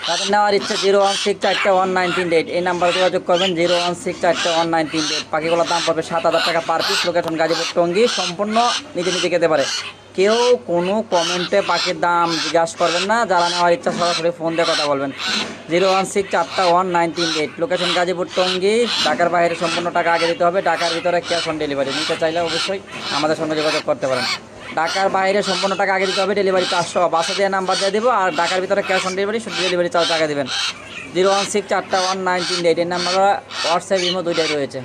তাদের নেওয়ার ইচ্ছে 016419388 এই নাম্বারে যোগাযোগ করবেন। 016419388। পাখিগুলোর দাম পড়বে 7,000 টাকা per piece. Location Gazipur Tongi. সম্পূর্ণ নিজে নিজে খেতে পারে। কেউ কোনো কমেন্টে পাখির দাম জিজ্ঞাসা করবেন না। যারা নেওয়ার ইচ্ছা সরাসরি ফোন দিয়ে কথা বলবেন। 016419388। লোকেশন গাজীপুর টঙ্গী। ঢাকার বাইরে সম্পূর্ণ টাকা আগে দিতে হবে। ঢাকার ভিতরে ক্যাশ অন ডেলিভারি নিতে চাইলে অবশ্যই আমাদের সঙ্গে যোগাযোগ করতে পারেন। ঢাকার বাইরে সম্পূর্ণ টাকা আগে দিতে হবে। ডেলিভারি চার্জ সহ বাসা দিয়ে নাম্বার দিয়ে দেবো। আর ঢাকার ভিতরে ক্যাশ অন ডেলিভারি, শুধু ডেলিভারি চার্জ টাকা দেবেন। 016419388 এই নাম্বার হোয়াটসঅ্যাপ ইমো দুইটাই রয়েছে।